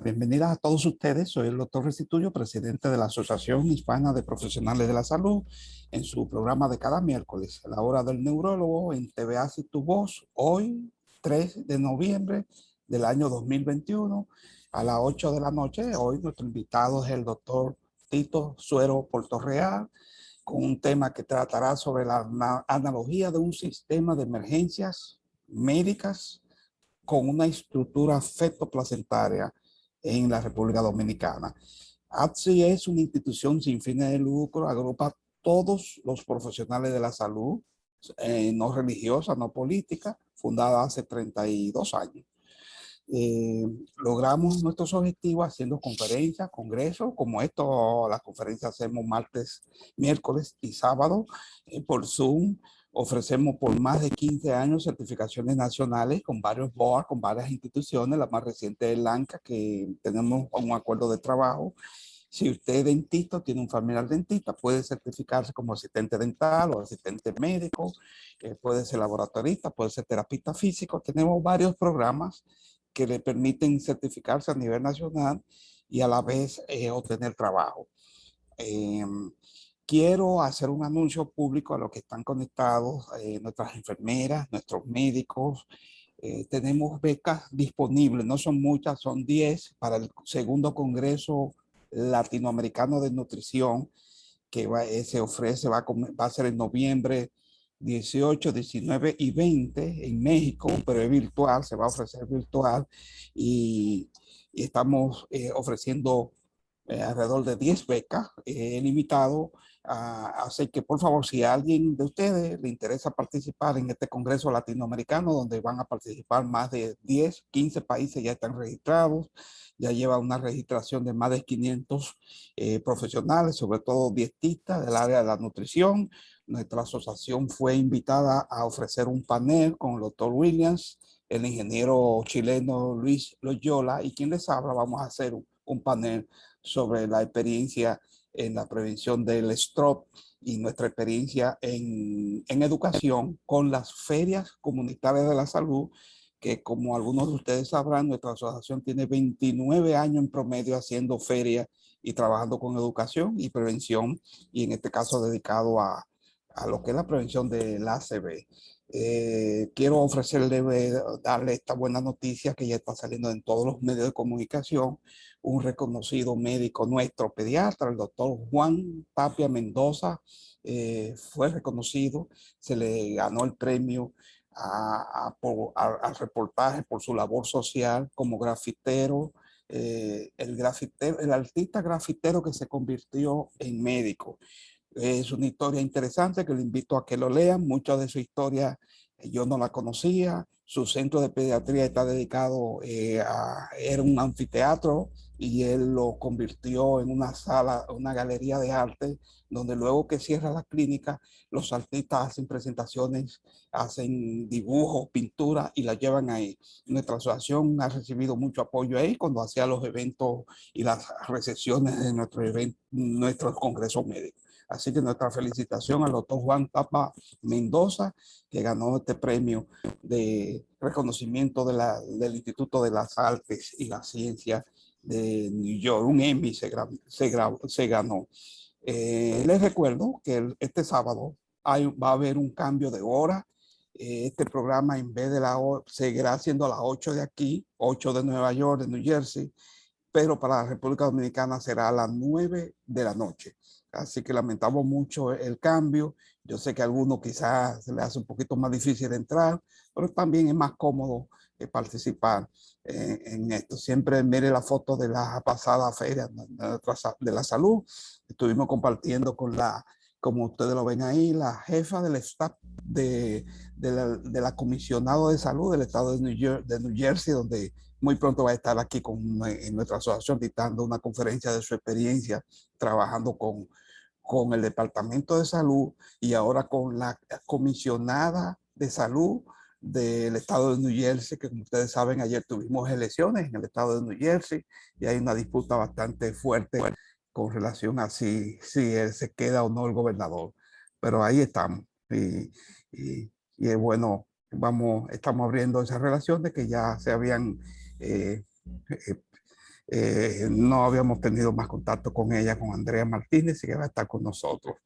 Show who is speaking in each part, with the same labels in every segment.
Speaker 1: Bienvenidas a todos ustedes. Soy el doctor Restituyo, presidente de la Asociación Hispana de Profesionales de la Salud, en su programa de cada miércoles, La Hora del Neurólogo, en TVA Si Tu Voz, hoy, 3 de noviembre del año 2021, a las 8 de la noche. Hoy nuestro invitado es el doctor Tito Suero Portorreal, con un tema que tratará sobre la analogía de un sistema de emergencias médicas con una estructura fetoplacentaria en la República Dominicana. ATSI es una institución sin fines de lucro, agrupa todos los profesionales de la salud, no religiosa, no política, fundada hace 32 años. Logramos nuestros objetivos haciendo conferencias, congresos, como esto, las conferencias hacemos martes, miércoles y sábado por Zoom. Ofrecemos por más de 15 años certificaciones nacionales con varios boards, con varias instituciones. La más reciente es LANCA, que tenemos un acuerdo de trabajo. Si usted es dentista o tiene un familiar dentista, puede certificarse como asistente dental o asistente médico, puede ser laboratorista, puede ser terapista físico. Tenemos varios programas que le permiten certificarse a nivel nacional y a la vez obtener trabajo. Quiero hacer un anuncio público a los que están conectados, nuestras enfermeras, nuestros médicos. Tenemos becas disponibles, no son muchas, son 10 para el segundo Congreso Latinoamericano de Nutrición que se ofrece, va a ser en noviembre 18, 19 y 20 en México, pero es virtual, se va a ofrecer virtual y estamos ofreciendo alrededor de 10 becas limitado. Así que por favor, si a alguien de ustedes le interesa participar en este Congreso Latinoamericano, donde van a participar más de 10, 15 países ya están registrados, ya lleva una registración de más de 500 profesionales, sobre todo dietistas del área de la nutrición. Nuestra asociación fue invitada a ofrecer un panel con el doctor Williams, el ingeniero chileno Luis Loyola, y quien les habla, vamos a hacer un panel sobre la experiencia en la prevención del stroke y nuestra experiencia en educación con las ferias comunitarias de la salud, que como algunos de ustedes sabrán, nuestra asociación tiene 29 años en promedio haciendo ferias y trabajando con educación y prevención, y en este caso dedicado a lo que es la prevención del ACV. Quiero ofrecerle, darle esta buena noticia que ya está saliendo en todos los medios de comunicación. Un reconocido médico nuestro, pediatra, el doctor Juan Tapia Mendoza, fue reconocido, se le ganó el premio al reportaje por su labor social como grafitero, el artista grafitero que se convirtió en médico. Es una historia interesante que le invito a que lo lean. Mucha de su historia yo no la conocía. Su centro de pediatría está dedicado era un anfiteatro y él lo convirtió en una sala, una galería de arte, donde luego que cierra la clínica, los artistas hacen presentaciones, hacen dibujos, pinturas y la llevan ahí. Nuestra asociación ha recibido mucho apoyo ahí cuando hacía los eventos y las recepciones de nuestros congresos médicos. Así que nuestra felicitación al doctor Juan Tapa Mendoza, que ganó este premio de reconocimiento del Instituto de las Artes y las Ciencias de New York. Un Emmy se ganó. Les recuerdo que este sábado va a haber un cambio de hora. Este programa, en vez de seguirá siendo a las 8 de aquí, 8 de Nueva York, de New Jersey, pero para la República Dominicana será a las 9 de la noche. Así que lamentamos mucho el cambio. Yo sé que a algunos quizás se les hace un poquito más difícil entrar, pero también es más cómodo participar en esto. Siempre mire la foto de la pasada feria de la salud. Estuvimos compartiendo con como ustedes lo ven ahí, la jefa del staff de la comisionado de salud del estado de New Jersey, donde muy pronto va a estar aquí en nuestra asociación dictando una conferencia de su experiencia trabajando con el Departamento de Salud y ahora con la comisionada de salud del estado de New Jersey, que como ustedes saben, ayer tuvimos elecciones en el estado de New Jersey y hay una disputa bastante fuerte con relación a si él se queda o no el gobernador. Pero ahí estamos y es bueno, estamos abriendo esa relación de que ya se habían eh, No habíamos tenido más contacto con ella, con Andrea Martínez, y que va a estar con nosotros.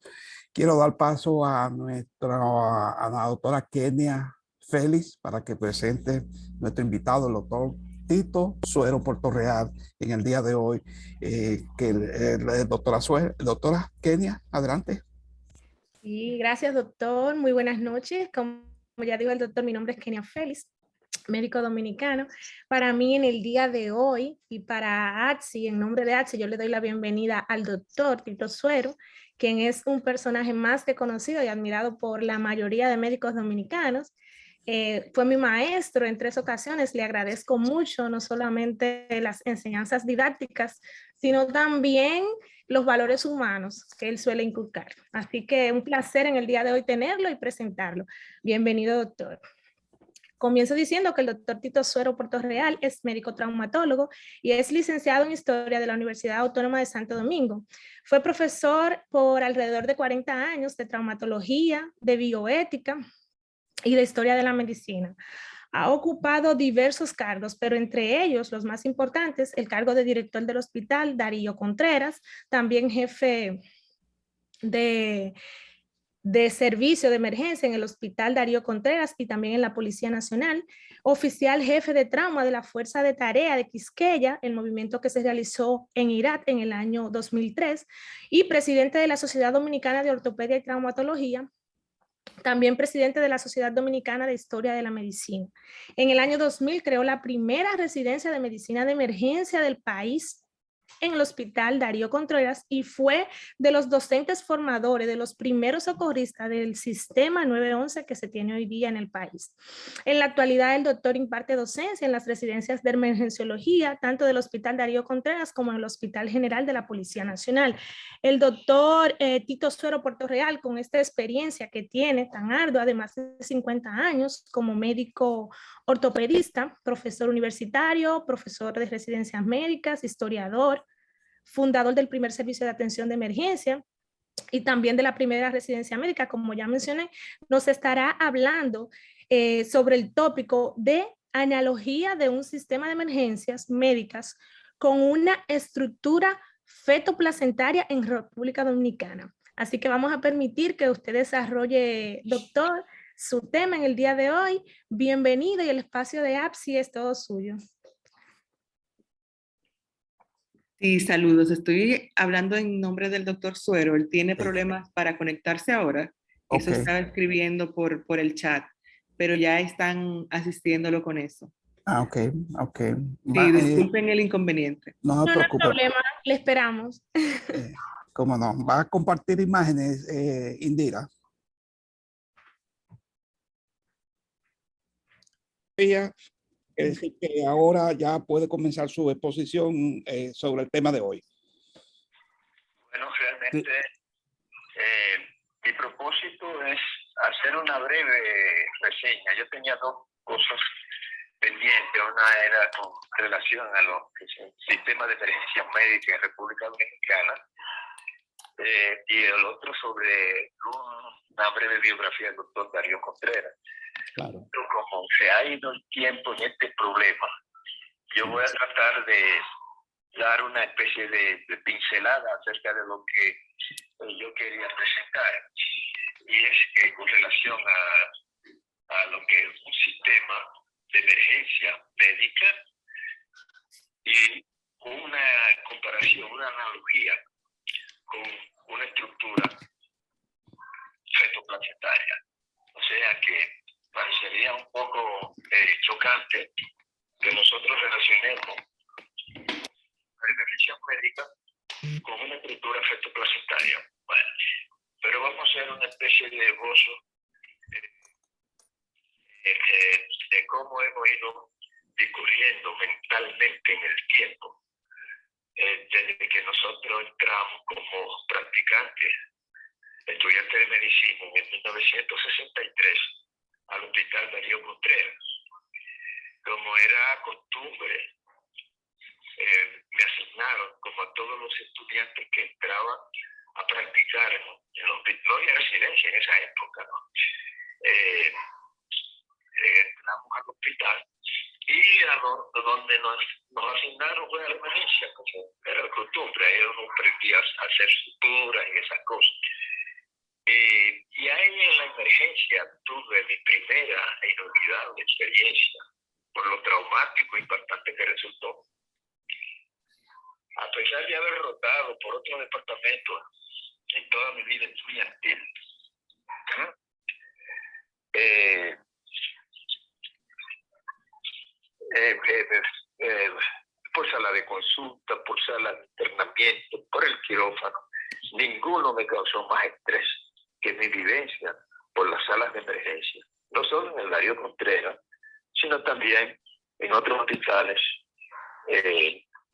Speaker 1: Quiero dar paso a a la doctora Kenia Félix para que presente nuestro invitado, el doctor Tito Suero Portorreal, en el día de hoy. Doctora Kenia, adelante.
Speaker 2: Sí, gracias, doctor. Muy buenas noches. Como ya dijo el doctor, mi nombre es Kenia Félix, médico dominicano. Para mí en el día de hoy y para ATSI, en nombre de ATSI, yo le doy la bienvenida al doctor Tito Suero, quien es un personaje más que conocido y admirado por la mayoría de médicos dominicanos. Fue mi maestro en 3 ocasiones, le agradezco mucho, no solamente las enseñanzas didácticas, sino también los valores humanos que él suele inculcar. Así que un placer en el día de hoy tenerlo y presentarlo. Bienvenido, doctor. Comienzo diciendo que el doctor Tito Suero Portorreal es médico traumatólogo y es licenciado en Historia de la Universidad Autónoma de Santo Domingo. Fue profesor por alrededor de 40 años de traumatología, de bioética y de historia de la medicina. Ha ocupado diversos cargos, pero entre ellos los más importantes, el cargo de director del Hospital Darío Contreras, también jefe de servicio de emergencia en el Hospital Darío Contreras y también en la Policía Nacional, oficial jefe de trauma de la Fuerza de Tarea de Quisqueya, el movimiento que se realizó en Irak en el año 2003, y presidente de la Sociedad Dominicana de Ortopedia y Traumatología, también presidente de la Sociedad Dominicana de Historia de la Medicina. En el año 2000 creó la primera residencia de medicina de emergencia del país en el Hospital Darío Contreras y fue de los docentes formadores, de los primeros socorristas del sistema 911 que se tiene hoy día en el país. En la actualidad, el doctor imparte docencia en las residencias de emergenciología, tanto del Hospital Darío Contreras como en el Hospital General de la Policía Nacional. El doctor Tito Suero Portorreal, con esta experiencia que tiene tan ardua, de más de 50 años como médico ortopedista, profesor universitario, profesor de residencias médicas, historiador, fundador del primer servicio de atención de emergencia y también de la primera residencia médica, como ya mencioné, nos estará hablando sobre el tópico de analogía de un sistema de emergencias médicas con una estructura fetoplacentaria en República Dominicana. Así que vamos a permitir que usted desarrolle, doctor, su tema en el día de hoy. Bienvenido y el espacio de APSI es todo suyo.
Speaker 3: Sí, saludos. Estoy hablando en nombre del doctor Suero. Él tiene problemas para conectarse ahora. Eso estaba escribiendo por el chat, pero ya están asistiéndolo con eso.
Speaker 1: Ok, ok.
Speaker 3: Sí, disculpen el inconveniente.
Speaker 1: No se preocupe.
Speaker 2: No hay problema, le esperamos.
Speaker 1: ¿Cómo no? ¿Va a compartir imágenes, Indira? Ella, es decir, que ahora ya puede comenzar su exposición sobre el tema de hoy.
Speaker 4: Bueno, realmente mi propósito es hacer una breve reseña. Yo tenía 2 cosas pendientes. Una era con relación a los sistemas de emergencia médica en República Dominicana y el otro sobre una breve biografía del doctor Darío Contreras.
Speaker 1: Claro.
Speaker 4: Como se ha ido el tiempo en este problema, yo voy a tratar de dar una especie de pincelada acerca de lo que yo quería presentar. Y es que con relación a lo que es un sistema de emergencia médica y una comparación, una analogía con una estructura fetoplacentaria. O sea que parecería un poco chocante que nosotros relacionemos la emergencia médica con una estructura fetoplacentaria. Bueno, pero vamos a hacer una especie de esbozo de cómo hemos ido discurriendo mentalmente en el tiempo desde que nosotros entramos como practicantes, estudiantes de medicina en 1963 al Hospital Darío Contreras. Como era costumbre, me asignaron, como a todos los estudiantes que entraban a practicar en el hospital, no había residencia en esa época, ¿no? Entramos al hospital y donde nos asignaron fue a la emergencia, como era la costumbre. Ahí uno aprendía a hacer suturas y esas cosas. Y ahí en la emergencia tuve mi primera e inolvidable experiencia, por lo traumático e impactante que resultó. A pesar de haber rotado por otro departamento en toda mi vida estudiantil, por sala de consulta, por sala de internamiento, por el quirófano, ninguno me causó más estrés que mi vivencia por las salas de emergencia, no solo en el Darío Contreras, sino también en otros hospitales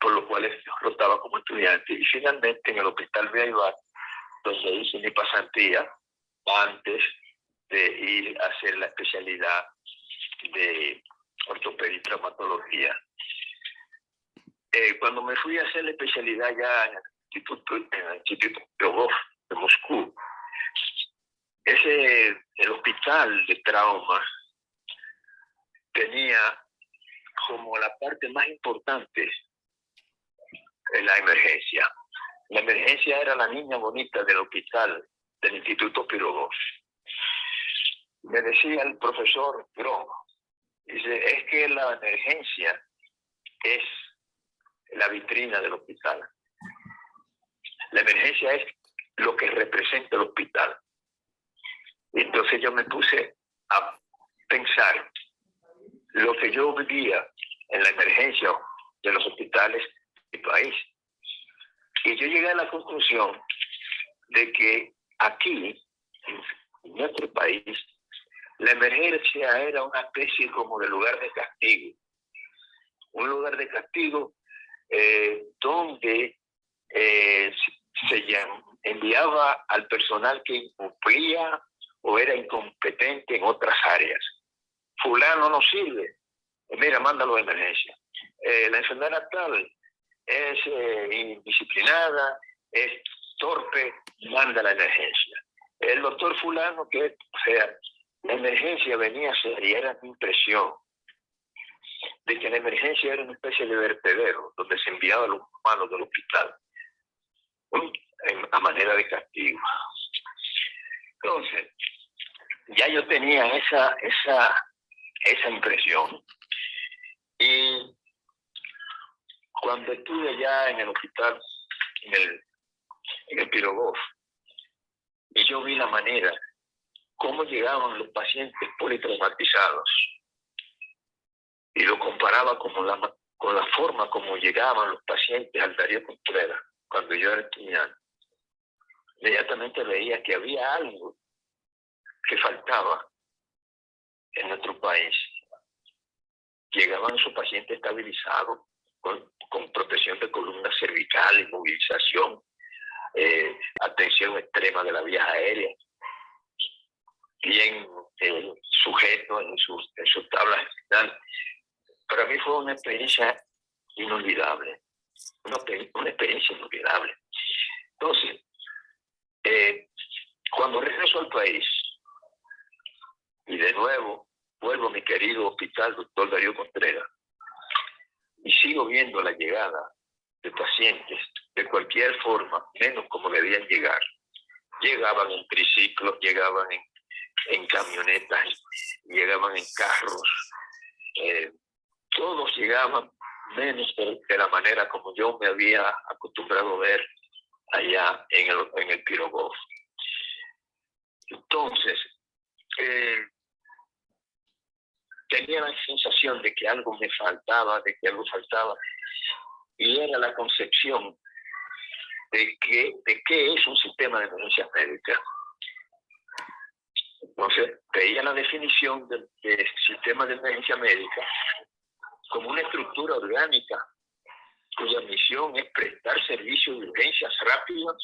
Speaker 4: por los cuales rotaba como estudiante, y finalmente en el Hospital Viaibar, donde hice mi pasantía antes de ir a hacer la especialidad de ortopedia y traumatología. Cuando me fui a hacer la especialidad ya en el Instituto Pirogov de Moscú, el hospital de trauma tenía como la parte más importante en la emergencia. La emergencia era la niña bonita del hospital del Instituto Pirogov. Me decía el profesor Grom, dice, es que la emergencia es la vitrina del hospital. La emergencia es lo que representa el hospital. Y entonces yo me puse a pensar lo que yo vivía en la emergencia de los hospitales de mi país. Y yo llegué a la conclusión de que aquí, en nuestro país, la emergencia era una especie como de lugar de castigo. Un lugar de castigo donde se enviaba al personal que incumplía o era incompetente en otras áreas. Fulano no sirve, mira, mándalo de emergencia. La enfermera tal es indisciplinada, es torpe, manda la emergencia. El doctor fulano o sea, la emergencia venía a ser, y era mi impresión, de que la emergencia era una especie de vertedero, donde se enviaba a los humanos del hospital, a manera de castigo. Entonces, ya yo tenía esa impresión. Y cuando estuve ya en el hospital, en el Pirogov, y yo vi la manera cómo llegaban los pacientes politraumatizados, y lo comparaba con la forma como llegaban los pacientes al Darío Contreras cuando yo era estudiante, inmediatamente veía que había algo que faltaba en nuestro país. Llegaban esos pacientes estabilizados, con protección de columna cervical, inmovilización, atención extrema de la vía aérea, bien sujetos en sus tablas final. Para mí fue una experiencia inolvidable, una experiencia inolvidable. Entonces, cuando regreso al país, y de nuevo vuelvo a mi querido hospital Dr. Darío Contreras, y sigo viendo la llegada de pacientes de cualquier forma, menos como debían llegar. Llegaban en triciclos, llegaban en camionetas, llegaban en carros, todos llegaban menos de la manera como yo me había acostumbrado a ver allá en el Pirogov. Entonces, tenía la sensación de que algo me faltaba, y era la concepción de qué es un sistema de emergencia médica. Entonces, veía la definición del sistema de emergencia médica como una estructura orgánica cuya misión es prestar servicios de urgencias rápidas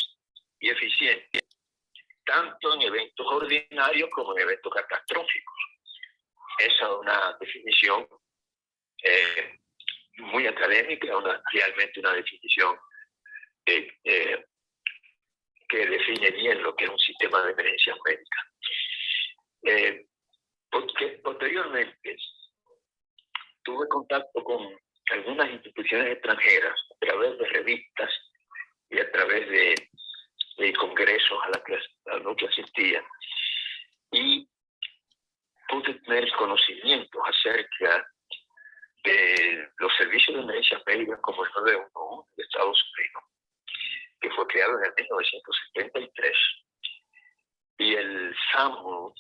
Speaker 4: y eficientes, tanto en eventos ordinarios como en eventos catastróficos. Esa es una definición muy académica, realmente una definición que define bien lo que es un sistema de emergencias médicas. Porque posteriormente tuve contacto con algunas instituciones extranjeras a través de revistas y a través de congresos a los que asistía, y pude tener conocimientos acerca de los servicios de emergencia médica como el 911 de Estados Unidos, que fue creado en el 1973, y el SAMU,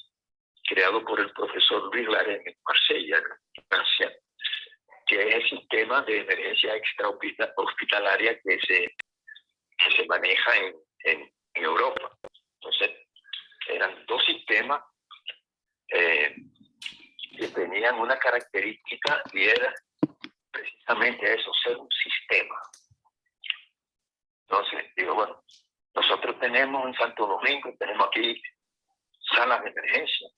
Speaker 4: creado por el profesor Luis Larén en Marsella, Francia, que es el sistema de emergencia extrahospitalaria que se maneja en Europa. Entonces, eran dos sistemas que tenían una característica, y era precisamente eso, ser un sistema. Entonces, digo, bueno, nosotros tenemos en Santo Domingo, tenemos aquí salas de emergencia,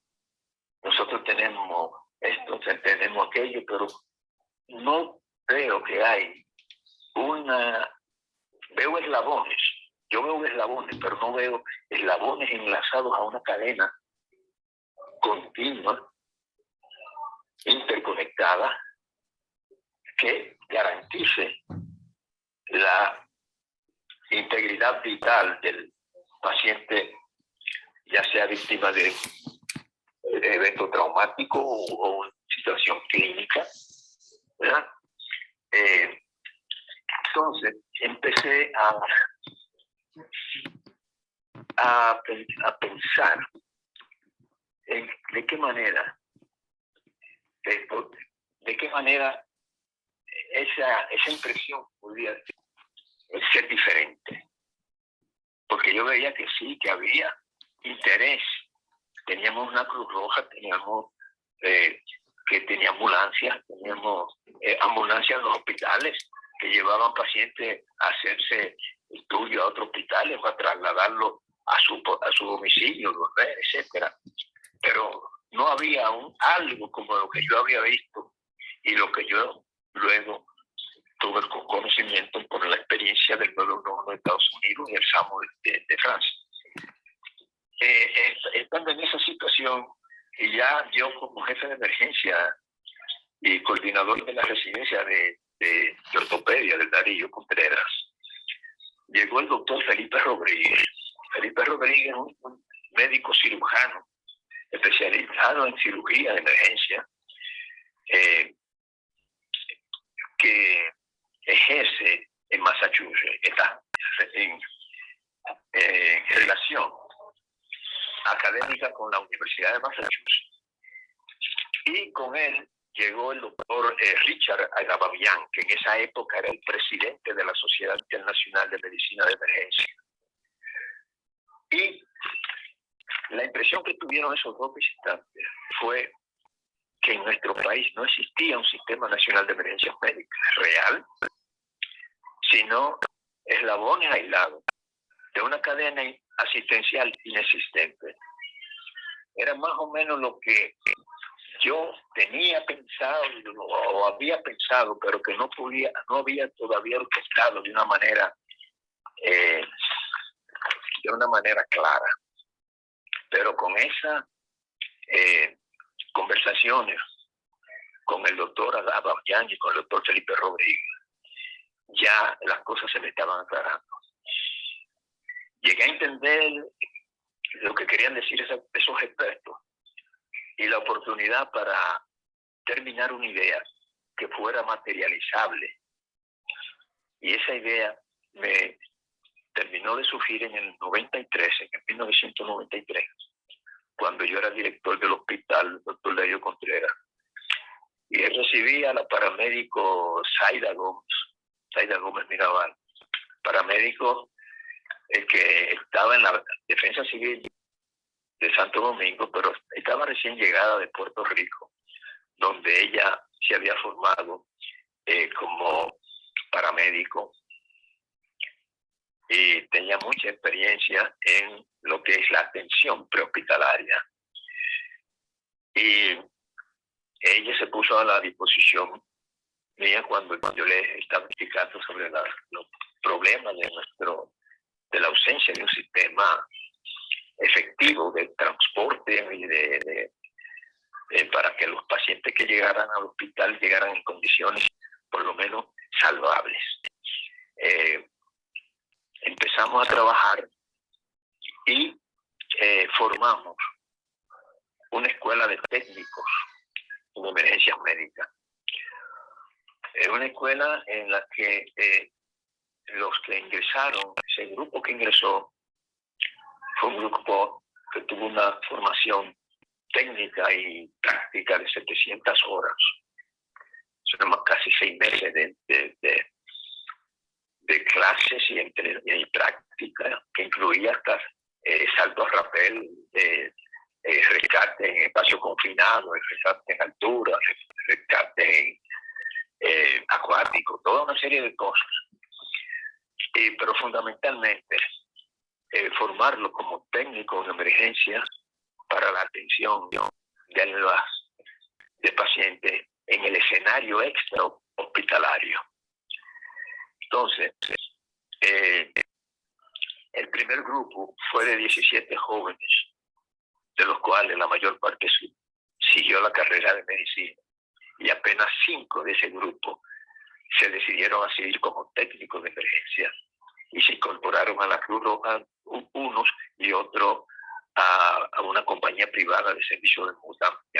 Speaker 4: nosotros tenemos esto, tenemos aquello, pero no veo que hay veo eslabones. Yo veo eslabones, pero no veo eslabones enlazados a una cadena continua, interconectada, que garantice la integridad vital del paciente, ya sea víctima de evento traumático o una situación clínica, ¿verdad? Entonces empecé a pensar en de qué manera esa impresión podía ser diferente, porque yo veía que sí, que había interés. Teníamos una Cruz Roja, teníamos que tenía ambulancias, teníamos ambulancias en los hospitales que llevaban pacientes a hacerse estudio a otros hospitales o a trasladarlo a su domicilio, volver, etcétera. Pero no había algo como lo que yo había visto y lo que yo luego tuve conocimiento por la experiencia del 911 de Estados Unidos y el SAMU de Francia. Estando en esa situación, y ya yo como jefe de emergencia y coordinador de la residencia de ortopedia del Darío Contreras, llegó el doctor Felipe Rodríguez. Felipe Rodríguez es un médico cirujano especializado en cirugía de emergencia, que ejerce en Massachusetts, está en relación académica con la Universidad de Massachusetts. Y con él llegó el doctor Richard Agababian, que en esa época era el presidente de la Sociedad Internacional de Medicina de Emergencia. Y la impresión que tuvieron esos dos visitantes fue que en nuestro país no existía un sistema nacional de emergencias médicas real, sino eslabones aislados de una cadena asistencial inexistente. Era más o menos lo que yo tenía pensado o había pensado, pero que no había todavía orquestado de una manera clara. Pero con esas conversaciones con el doctor Agababian y con el doctor Felipe Rodríguez, ya las cosas se me estaban aclarando. Llegué a entender lo que querían decir esos expertos y la oportunidad para terminar una idea que fuera materializable. Y esa idea me terminó de surgir en el 1993, cuando yo era director del hospital, el doctor Darío Contreras. Y él recibía a la paramédico Zaida Gómez Mirabal, paramédico que estaba en la Defensa Civil de Santo Domingo, pero estaba recién llegada de Puerto Rico, donde ella se había formado como paramédico y tenía mucha experiencia en lo que es la atención prehospitalaria. Y ella se puso a la disposición mía cuando yo le estaba explicando sobre los problemas de la ausencia de un sistema efectivo de transporte y de para que los pacientes que llegaran al hospital llegaran en condiciones por lo menos salvables. Empezamos a trabajar y formamos una escuela de técnicos en emergencias médicas. Una escuela en la que los que ingresaron, ese grupo que ingresó, fue un grupo que tuvo una formación técnica y práctica de 700 horas. Son casi 6 meses de clases y práctica, que incluía hasta saltos a rapel, rescate en espacio confinado, rescate en altura, rescate en acuático, toda una serie de cosas. Pero fundamentalmente formarlo como técnico en emergencia para la atención de pacientes en el escenario extra hospitalario. Entonces, el primer grupo fue de 17 jóvenes, de los cuales la mayor parte siguió la carrera de medicina, y apenas 5 de ese grupo se decidieron a seguir como técnicos de emergencia y se incorporaron a la Cruz Roja, unos y otros a una compañía privada de servicio de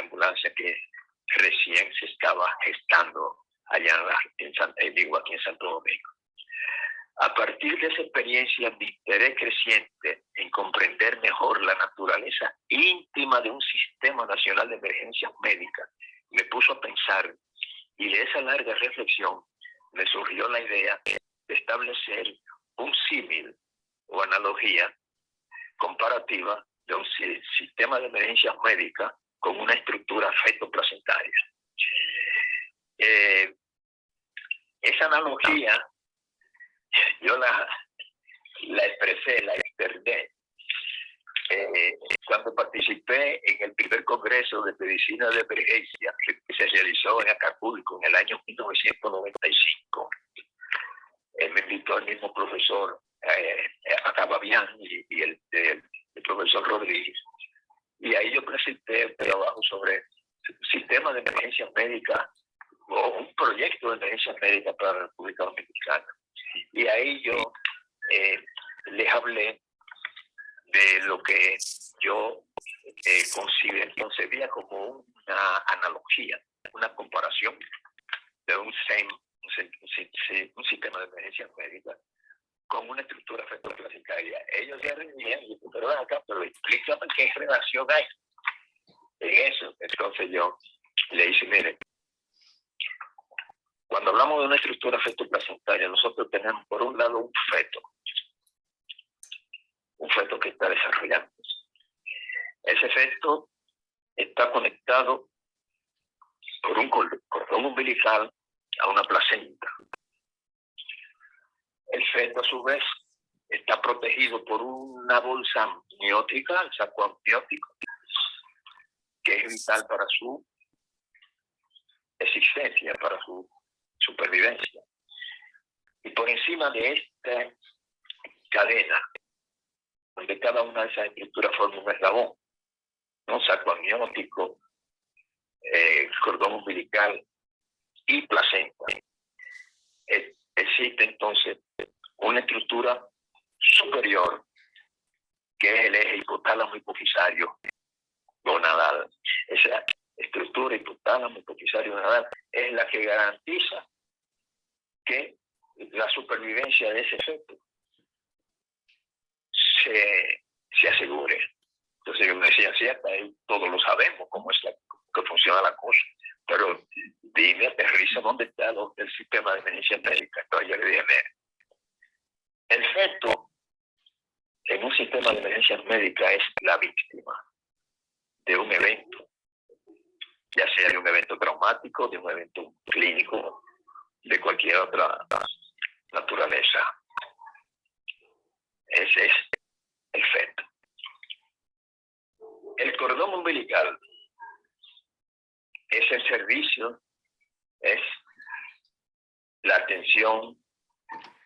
Speaker 4: ambulancia que recién se estaba gestando allá aquí en Santo Domingo. A partir de esa experiencia, mi interés creciente en comprender mejor la naturaleza íntima de un sistema nacional de emergencias médicas me puso a pensar, y de esa larga reflexión me surgió la idea de establecer un símil o analogía comparativa de un sistema de emergencias médicas con una estructura feto-placentaria. Esa analogía yo la expresé, la externé cuando participé en el primer congreso de medicina de emergencia que se realizó en Acapulco en el año 1995. Me invitó el mismo profesor Acababián y el profesor Rodríguez, y ahí yo presenté un trabajo sobre sistemas de emergencias médicas o un proyecto de emergencias médicas para la República Dominicana. Y ahí yo les hablé de lo que yo concebía como una analogía, una comparación de un sistema de emergencias médicas con una estructura feto-placentaria. Ellos ya reñían, pero ven acá, pero explícame qué relación hay en eso. Entonces yo le dije, miren, cuando hablamos de una estructura feto-placentaria, nosotros tenemos por un lado un feto que está desarrollando. Ese feto está conectado por un cordón umbilical a una placenta. El feto, a su vez, está protegido por una bolsa amniótica, el saco amniótico, que es vital para su existencia, para su supervivencia. Y por encima de esta cadena, donde cada una de esas estructuras forma un eslabón, un saco amniótico, cordón umbilical y placenta, existe entonces una estructura superior que es el eje hipotálamo hipofisario gonadal. Esa estructura hipotálamo hipofisario gonadal es la que garantiza que la supervivencia de ese feto se asegure. Entonces yo me decía, sí, hasta ahí todos lo sabemos cómo es que funciona la cosa, pero dime, aterriza dónde está el sistema de emergencia médica. Entonces yo le dije, mira, el feto en un sistema de emergencia médica es la víctima de un evento, ya sea de un evento traumático, de un evento clínico, de cualquier otra naturaleza. Ese es el feto. El cordón umbilical es el servicio, es la atención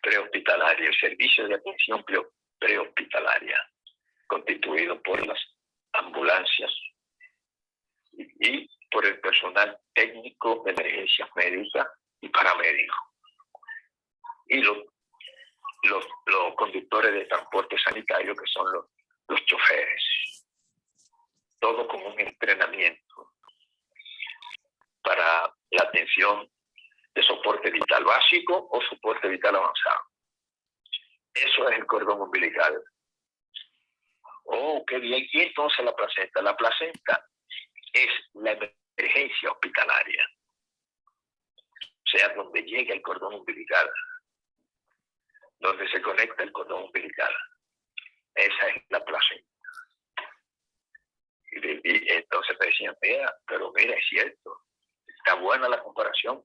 Speaker 4: prehospitalaria, el servicio de atención prehospitalaria, constituido por las ambulancias y por el personal técnico de emergencias médicas y paramédicos. Y los conductores de transporte sanitario, que son los choferes. Todo con un entrenamiento para la atención de soporte vital básico o soporte vital avanzado. Eso es el cordón umbilical. Oh, qué bien. Y entonces la placenta. La placenta es la emergencia hospitalaria. O sea, donde llega el cordón umbilical, donde se conecta el cordón umbilical. Esa es la placenta. Y entonces me decían, pero mira, es cierto, está buena la comparación,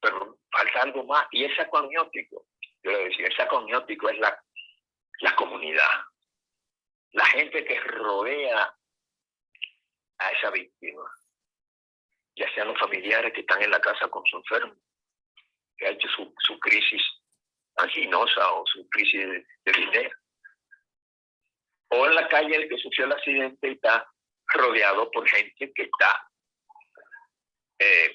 Speaker 4: pero falta algo más. Y es sacroamniótico. Yo le decía, el sacroamniótico es la comunidad, la gente que rodea a esa víctima, ya sean los familiares que están en la casa con su enfermo, que ha hecho su crisis anginosa o su crisis de dinero, o en la calle el que sufrió el accidente y está rodeado por gente que está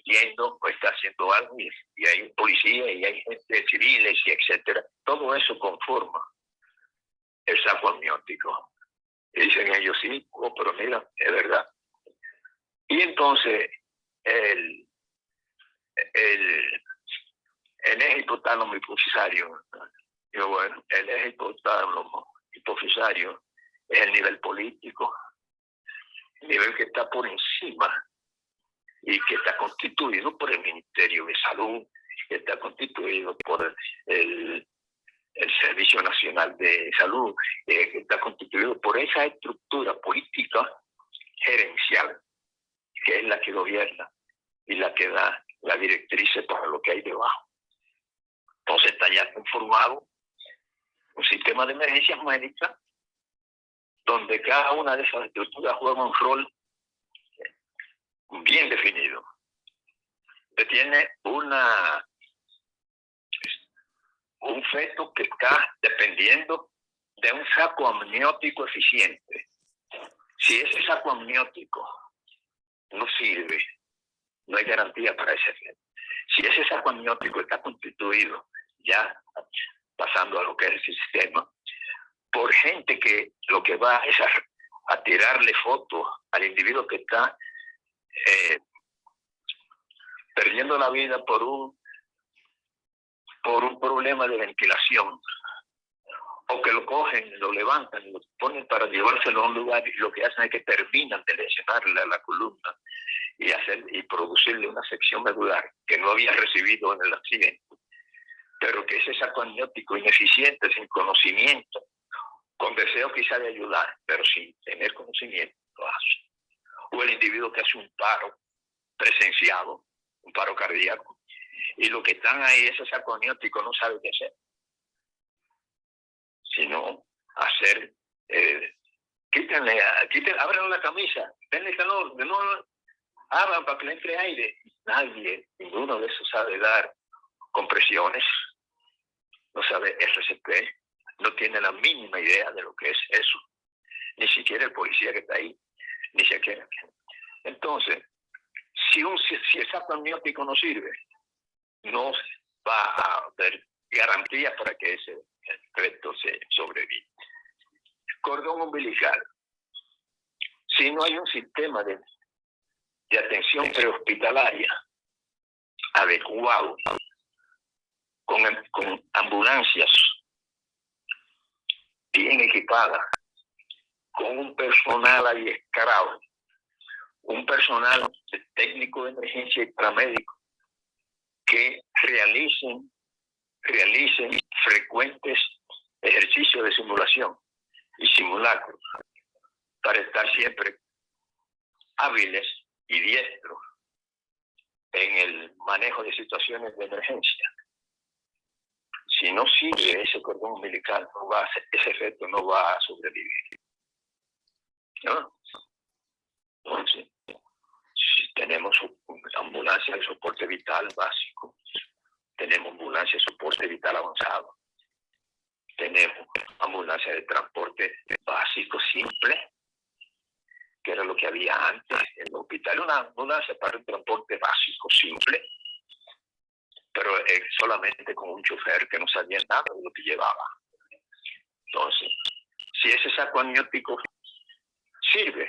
Speaker 4: viendo o está haciendo algo, y hay un policía y hay gente civiles y etcétera. Todo eso conforma el saco amniótico. Y dicen ellos, sí, pero mira, es verdad. Y entonces el eje hipotálamo hipofisario, digo, bueno, el eje hipotálamo hipofisario es el nivel político, el nivel que está por encima y que está constituido por el Ministerio de Salud, que está constituido por el Servicio Nacional de Salud, que está constituido por esa estructura política gerencial, que es la que gobierna y la que da la directriz para lo que hay debajo. Entonces está ya conformado un sistema de emergencias médicas donde cada una de esas estructuras juega un rol bien definido. Usted tiene un feto que está dependiendo de un saco amniótico eficiente. Si ese saco amniótico no sirve, no hay garantía para ese feto. Si ese saco amniótico está constituido, ya pasando a lo que es el sistema, por gente que lo que va es a tirarle fotos al individuo que está perdiendo la vida por un problema de ventilación, o que lo cogen, lo levantan y lo ponen para llevárselo a un lugar, y lo que hacen es que terminan de lesionarle a la columna y producirle una sección medular que no había recibido en el accidente, pero que ese saco amniótico ineficiente, sin conocimiento, con deseo quizá de ayudar, pero sin tener conocimiento, lo hace. O el individuo que hace un paro presenciado, un paro cardíaco, y lo que están ahí, ese saco amniótico, no sabe qué hacer, sino hacer, abran la camisa, denle calor, de nuevo, abran para que le entre aire. Nadie, ninguno de esos sabe dar compresiones, no sabe RCP, no tiene la mínima idea de lo que es eso, ni siquiera el policía que está ahí, ni siquiera. Entonces, si el saco amniótico no sirve, no va a haber garantía para que ese efecto se sobreviva. Cordón umbilical. Si no hay un sistema de atención prehospitalaria adecuado, con ambulancias bien equipadas, con un personal adiestrado, un personal técnico de emergencia y paramédico que realicen frecuentes ejercicios de simulación y simulacros para estar siempre hábiles y diestros en el manejo de situaciones de emergencia. Si no sirve ese cordón umbilical, ese efecto no va a sobrevivir, ¿no? Entonces, si tenemos ambulancia de soporte vital básico, tenemos ambulancia de soporte vital avanzado, tenemos ambulancia de transporte básico simple, que era lo que había antes en el hospital, una ambulancia para un transporte básico, simple, pero solamente con un chofer que no sabía nada de lo que llevaba. Entonces, si ese saco amniótico sirve,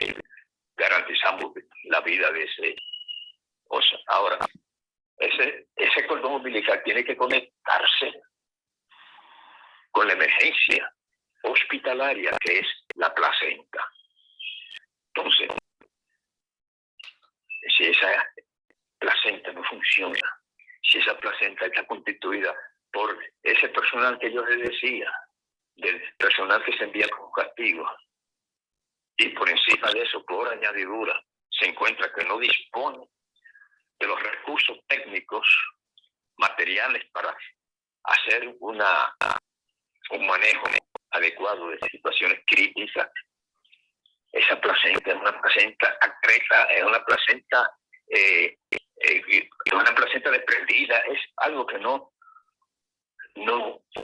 Speaker 4: garantizamos la vida de ese. O sea, ahora, ese cordón umbilical tiene que conectarse con la emergencia hospitalaria, que es la placenta. Entonces, si esa placenta no funciona, si esa placenta está constituida por ese personal que yo les decía, del personal que se envía como castigo, y por encima de eso, por añadidura, se encuentra que no dispone de los recursos técnicos, materiales para hacer un manejo adecuado de situaciones críticas. Esa placenta es una placenta acreta, es una placenta desprendida, es algo que no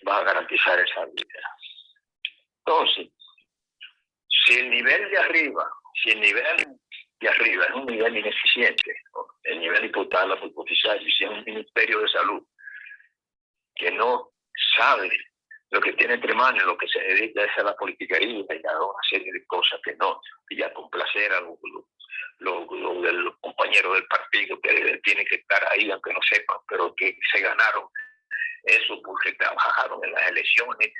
Speaker 4: va a garantizar esa vida. Entonces, si el nivel de arriba es un nivel ineficiente, ¿no? El nivel hipotálamo hipofisario, si es un ministerio de salud que no sabe lo que tiene entre manos, lo que se dedica es a la politiquería y a una serie de cosas que no, y a complacer a los compañeros del partido que tienen que estar ahí, aunque no sepan, pero que se ganaron eso porque trabajaron en las elecciones.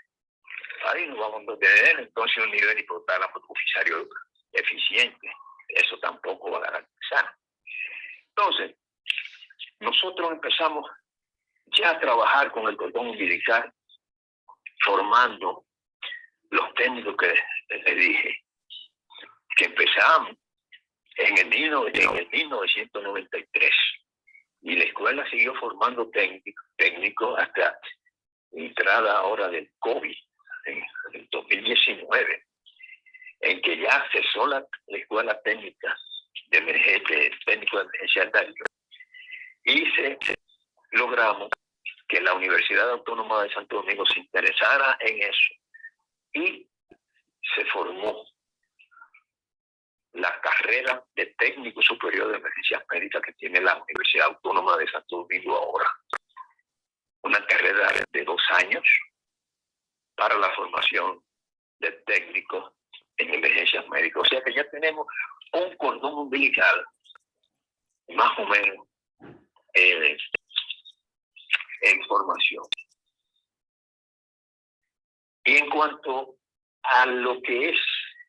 Speaker 4: Ahí nos vamos a tener entonces un nivel hipotálamo hipofisario eficiente. Eso tampoco va a garantizar. Entonces, nosotros empezamos ya a trabajar con el cordón umbilical, formando los técnicos que les dije, que empezamos en el 1993, y la escuela siguió formando técnicos hasta entrada ahora del COVID, en el 2019, en que ya cesó la escuela técnica de técnico de emergencia y logramos que la Universidad Autónoma de Santo Domingo se interesara en eso y se formó la carrera de técnico superior de emergencias médicas que tiene la Universidad Autónoma de Santo Domingo ahora. Una carrera de 2 años para la formación de técnicos en emergencias médicas. O sea que ya tenemos un cordón umbilical más o menos en formación. Y en cuanto a lo que es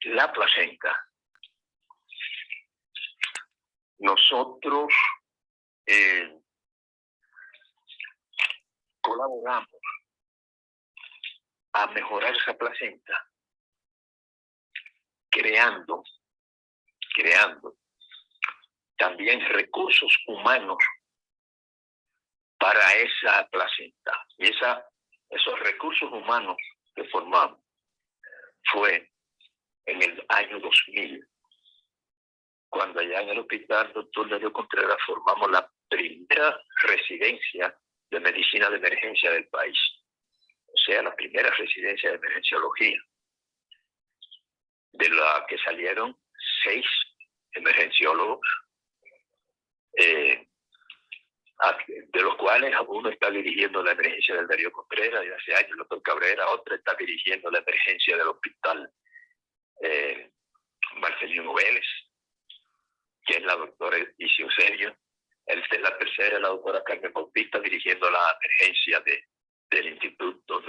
Speaker 4: la placenta, nosotros colaboramos a mejorar esa placenta creando también recursos humanos para esa placenta. Y esos recursos humanos que formamos fue en el año 2000, cuando allá en el Hospital Dr. Darío Contreras formamos la primera residencia de medicina de emergencia del país. O sea, la primera residencia de emergenciología, de la que salieron 6 emergenciólogos, de los cuales uno está dirigiendo la emergencia del Darío Contreras y hace años el doctor Cabrera, otro está dirigiendo la emergencia del hospital Marcelino Vélez, que es la doctora Icio Sergio. La tercera es la doctora Carmen Bautista, dirigiendo la emergencia del instituto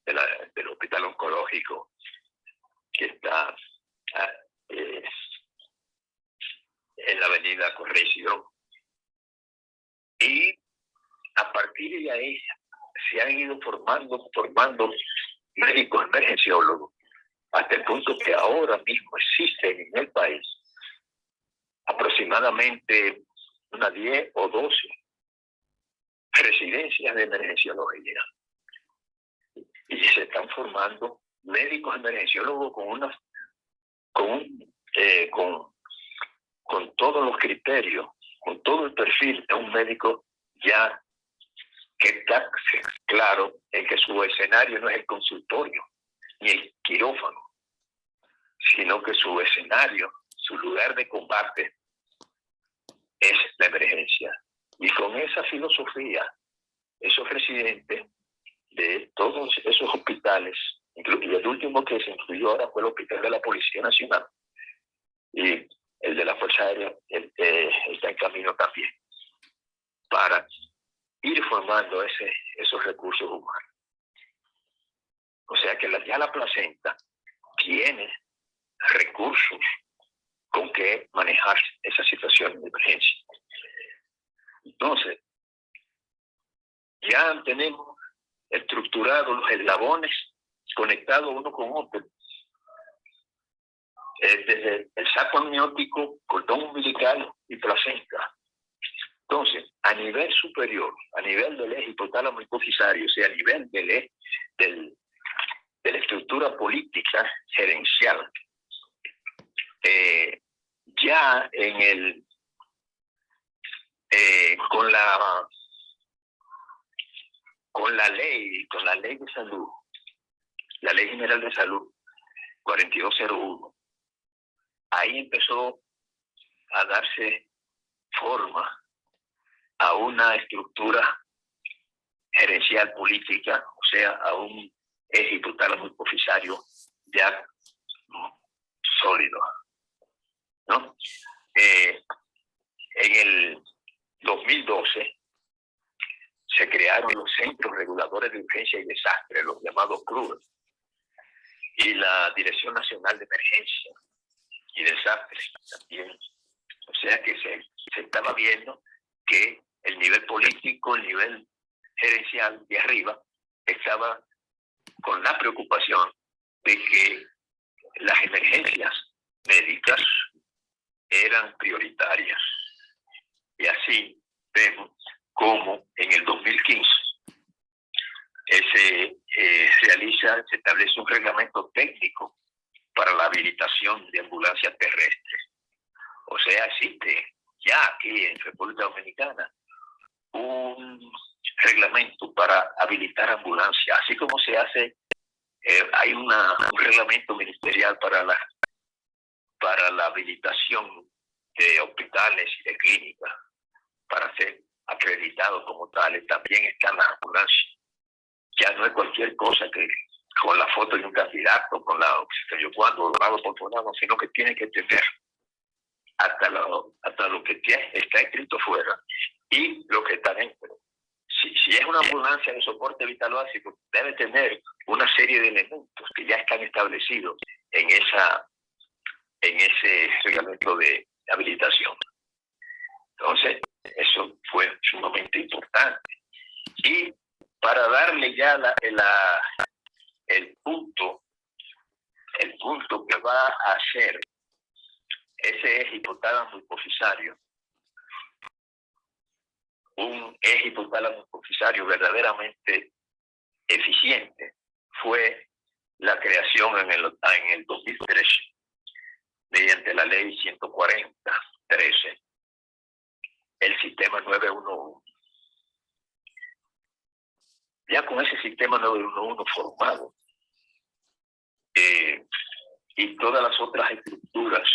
Speaker 4: del hospital oncológico que está en la avenida Corrección. Y a partir de ahí se han ido formando médicos emergenciólogos, hasta el punto que ahora mismo existen en el país aproximadamente unas 10 o 12 residencias de emergenciología. Y se están formando médicos emergenciólogos con todos los criterios, con todo el perfil de un médico ya que está claro en que su escenario no es el consultorio ni el quirófano, sino que su escenario su lugar de combate es la emergencia. Y con esa filosofía, esos residentes de todos esos hospitales, y el último que se incluyó ahora fue el Hospital de la Policía Nacional, y el de la Fuerza Aérea está en camino también, para ir formando esos recursos humanos. O sea que ya la placenta tiene recursos con que manejar esa situación de emergencia. Entonces, ya tenemos estructurados los eslabones conectados uno con otro. Desde el saco amniótico, cordón umbilical y placenta. Entonces, a nivel superior, a nivel del eje hipotálamo hipofisario, o sea, a nivel de la estructura política gerencial, ya con la ley de salud, la Ley General de Salud 4201, ahí empezó a darse forma a una estructura gerencial política, o sea, a un eje hipotálamo hipofisario ya sólido, ¿no? En el 2012 se crearon los Centros Reguladores de Urgencia y Desastre, los llamados CRUD, y la Dirección Nacional de Emergencia y Desastres también. O sea que se estaba viendo que el nivel político, el nivel gerencial de arriba, estaba con la preocupación de que las emergencias médicas eran prioritarias. Y así vemos cómo en el 2015 se establece un reglamento técnico para la habilitación de ambulancias terrestres. O sea, existe ya aquí en República Dominicana un reglamento para habilitar ambulancias, así como se hace, hay un reglamento ministerial para la habilitación de hospitales y de clínicas, para ser acreditados como tales. También están las ambulancias. Ya no es cualquier cosa que con la foto de un candidato, con la cuando donado por donado, sino que tiene que tener hasta lo que está escrito fuera y lo que está dentro. Si es una ambulancia de soporte vital básico, debe tener una serie de elementos que ya están establecidos en ese reglamento de habilitación. Entonces, eso fue sumamente importante. Y para darle ya el punto que va a ser ese eje hipotálamo hipofisario, un eje hipotálamo hipofisario verdaderamente eficiente, fue la creación en el 2013, mediante la ley 140-13, el sistema 911. Ya con ese sistema 911 formado, y todas las otras estructuras,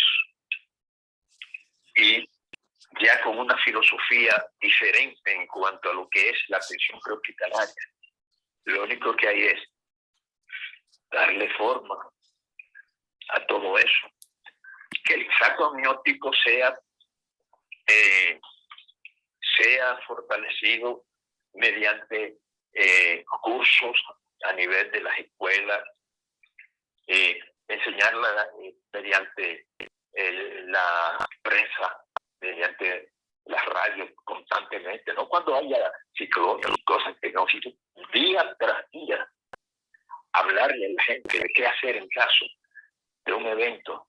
Speaker 4: y ya con una filosofía diferente en cuanto a lo que es la atención prehospitalaria, lo único que hay es darle forma a todo eso, que el saco amniótico sea fortalecido mediante cursos a nivel de las escuelas, enseñarla mediante la prensa, mediante las radios constantemente, no cuando haya ciclones y cosas que no, sino día tras día hablarle a la gente de qué hacer en caso de un evento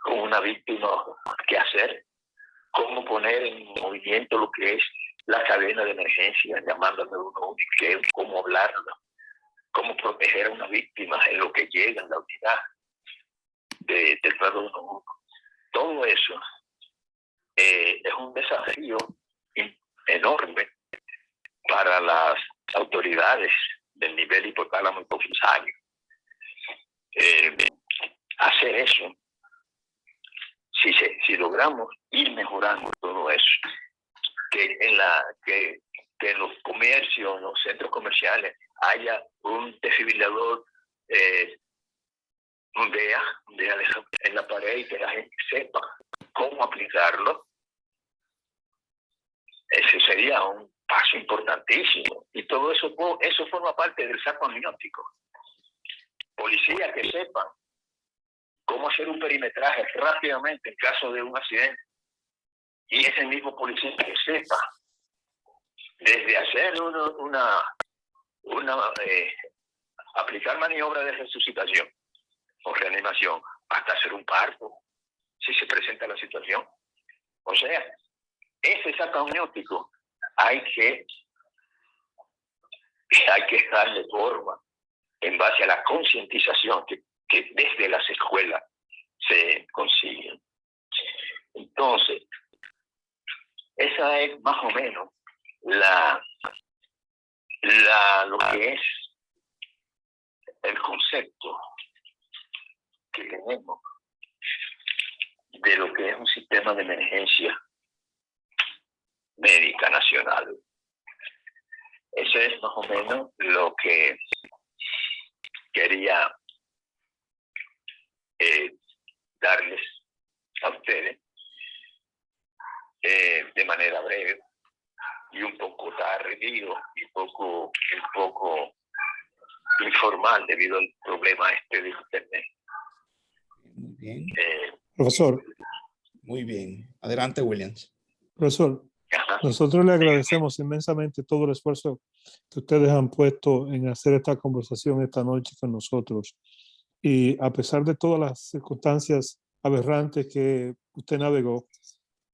Speaker 4: con una víctima, qué hacer, cómo poner en movimiento lo que es la cadena de emergencia, llamando al 911, cómo hablarlo, cómo proteger a una víctima en lo que llega en la unidad del 911. Todo eso es un desafío enorme para las autoridades del nivel hipotálamo hipofisario. Hacer eso si logramos ir mejorando todo eso, que en los comercios, en los centros comerciales, haya un desfibrilador en la pared y que la gente sepa cómo aplicarlo. Ese sería un paso importantísimo. Y todo eso forma parte del saco amniótico. Policía que sepa cómo hacer un perimetraje rápidamente en caso de un accidente. Y ese mismo policía que sepa desde hacer aplicar maniobras de resucitación o reanimación hasta hacer un parto, si se presenta la situación. O sea, ese saco amniótico hay que darle forma en base a la concientización que desde las escuelas se consiguen. Entonces, esa es más o menos lo que es el concepto que tenemos de lo que es un sistema de emergencia médica nacional. Eso es más o menos lo que quería darles a ustedes de manera breve y un poco tardío y un poco informal debido al problema de internet.
Speaker 1: Muy bien.
Speaker 5: Profesor.
Speaker 1: Muy bien. Adelante, Williams.
Speaker 5: Profesor, nosotros le agradecemos inmensamente todo el esfuerzo que ustedes han puesto en hacer esta conversación esta noche con nosotros. Y a pesar de todas las circunstancias aberrantes que usted navegó,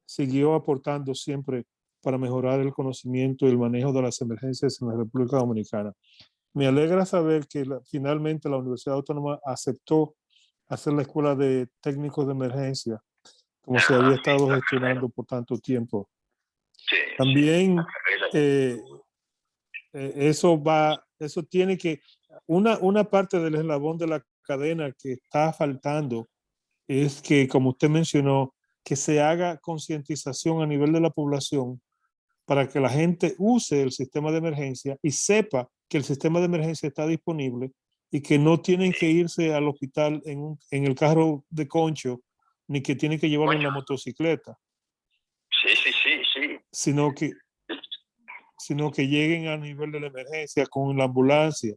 Speaker 5: siguió aportando siempre para mejorar el conocimiento y el manejo de las emergencias en la República Dominicana. Me alegra saber que finalmente la Universidad Autónoma aceptó hacer la Escuela de Técnicos de Emergencia, como se había estado gestionando por tanto tiempo. También eso tiene que, una parte del eslabón de la cadena que está faltando es que, como usted mencionó, que se haga concientización a nivel de la población para que la gente use el sistema de emergencia y sepa que el sistema de emergencia está disponible y que no tienen que irse al hospital en el carro de concho, ni que tienen que llevarlo en la motocicleta.
Speaker 4: Sí.
Speaker 5: Sino que lleguen a nivel de la emergencia con la ambulancia.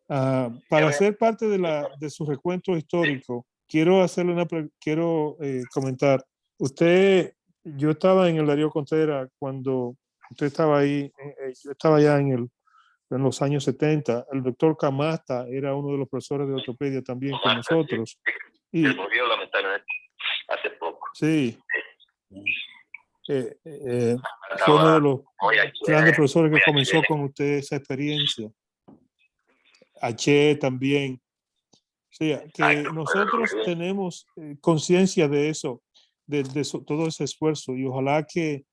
Speaker 5: Para ser parte de su recuento histórico, quiero comentar. Yo estaba en el Darío Contreras cuando usted estaba ahí. Yo estaba ya en los años 70. El doctor Camasta era uno de los profesores de ortopedia también con nosotros.
Speaker 4: Y murió lamentablemente hace poco.
Speaker 5: Sí. Fue uno de los grandes profesores que comenzó con usted esa experiencia. H también. O sea, que nosotros tenemos conciencia de eso, de todo ese esfuerzo, y ojalá que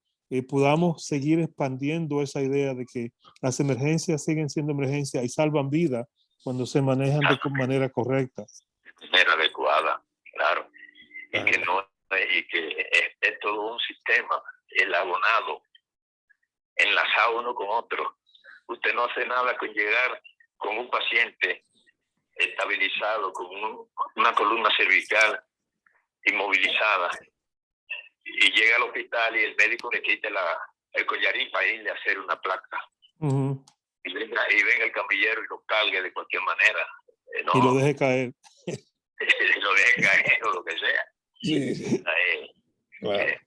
Speaker 5: podamos seguir expandiendo esa idea de que las emergencias siguen siendo emergencias y salvan vidas cuando se manejan de manera correcta.
Speaker 4: De manera adecuada, claro. Y que es todo un sistema elabonado, enlazado uno con otro. Usted no hace nada con llegar con un paciente estabilizado, con una columna cervical inmovilizada, y llega al hospital y el médico le quita el collarín para irle a hacer una placa. Y venga el camillero y lo cargue de cualquier manera.
Speaker 5: Y lo deje caer.
Speaker 4: Y lo deje caer o lo que sea.
Speaker 1: Sí. Claro.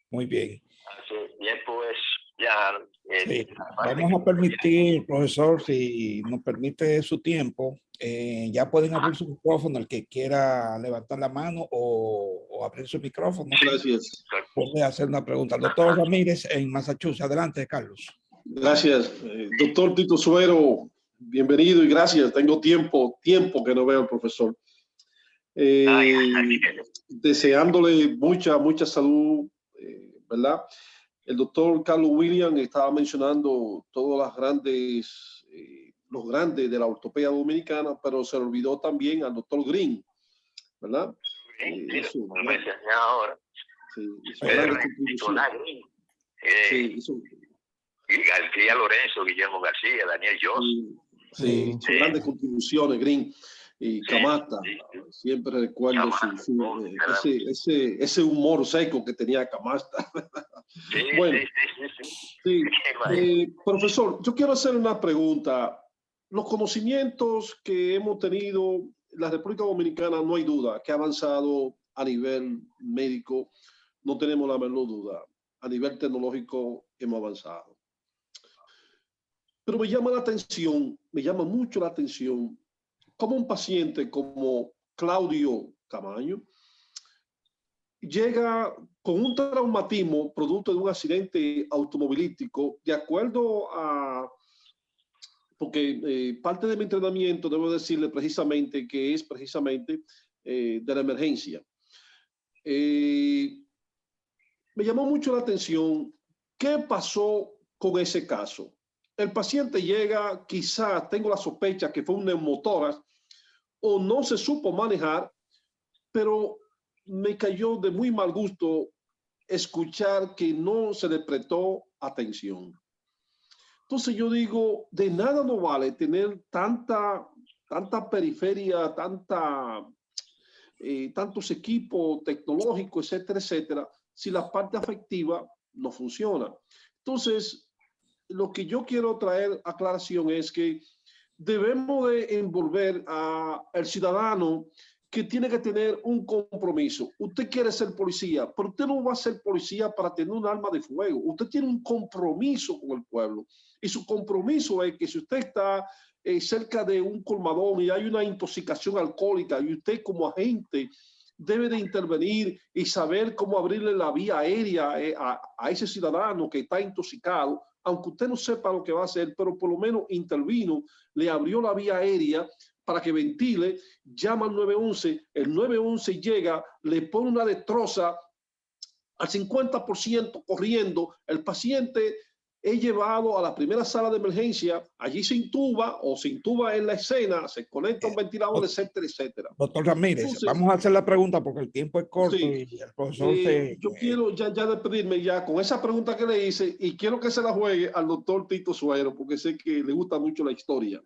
Speaker 1: Muy bien.
Speaker 4: Hace tiempo es ya...
Speaker 1: Sí. Vamos a permitir, profesor, si nos permite su tiempo, ya pueden abrir su micrófono el que quiera levantar la mano o abrir su micrófono.
Speaker 6: Gracias.
Speaker 1: Puede hacer una pregunta. Doctor Ramírez en Massachusetts. Adelante, Carlos.
Speaker 6: Gracias. Doctor Tito Suero, bienvenido y gracias. Tengo tiempo que no veo al profesor. Deseándole mucha salud, ¿verdad? El doctor Carlos Williams estaba mencionando todas las grandes los grandes de la ortopedia dominicana, pero se le olvidó también al doctor Green, ¿verdad?
Speaker 4: Como me enseñé ahora.
Speaker 6: Sí, hizo grandes contribuciones. Sí,
Speaker 4: y García Lorenzo, Guillermo García, Daniel Joss.
Speaker 6: Sí, hizo grandes contribuciones, Green. Y Camasta, siempre recuerdo ese humor seco que tenía Camasta. Bueno, profesor, yo quiero hacer una pregunta. Los conocimientos que hemos tenido en la República Dominicana, no hay duda que ha avanzado a nivel médico, no tenemos la menor duda. A nivel tecnológico hemos avanzado. Pero me llama la atención, me llama mucho la atención, como un paciente como Claudio Camaño llega con un traumatismo producto de un accidente automovilístico, de acuerdo a, porque parte de mi entrenamiento, debo decirle precisamente que es precisamente de la emergencia. Me llamó mucho la atención qué pasó con ese caso. El paciente llega, quizá tengo la sospecha que fue un neumotórax o no se supo manejar, pero me cayó de muy mal gusto escuchar que no se le prestó atención. Entonces yo digo, de nada nos vale tener tanta periferia, tantos equipos tecnológicos, etcétera, etcétera, si la parte afectiva no funciona. Entonces, lo que yo quiero traer aclaración es que debemos de envolver al ciudadano que tiene que tener un compromiso. Usted quiere ser policía, pero usted no va a ser policía para tener un arma de fuego. Usted tiene un compromiso con el pueblo. Y su compromiso es que si usted está cerca de un colmadón y hay una intoxicación alcohólica y usted como agente debe de intervenir y saber cómo abrirle la vía aérea a ese ciudadano que está intoxicado, aunque usted no sepa lo que va a hacer, pero por lo menos intervino, le abrió la vía aérea para que ventile, llama al 911, el 911 llega, le pone una destroza al 50% corriendo, el paciente es llevado a la primera sala de emergencia, allí se intuba en la escena, se conecta un ventilador, etcétera, etcétera.
Speaker 1: Doctor Ramírez, entonces, vamos a hacer la pregunta porque el tiempo es corto y el profesor
Speaker 6: yo quiero ya despedirme ya con esa pregunta que le hice y quiero que se la juegue al doctor Tito Suero porque sé que le gusta mucho la historia.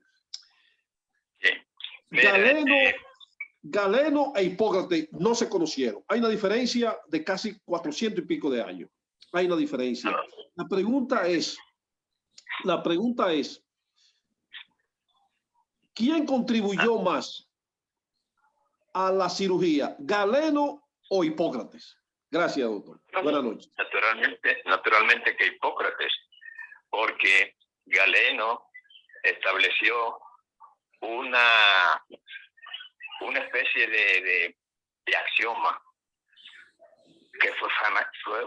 Speaker 6: Galeno e Hipócrates no se conocieron. Hay una diferencia de casi 400 y pico de años. Hay una diferencia. La pregunta es, ¿quién contribuyó más a la cirugía, Galeno o Hipócrates? Gracias, doctor. Buenas noches.
Speaker 4: Naturalmente que Hipócrates, porque Galeno estableció una especie de axioma que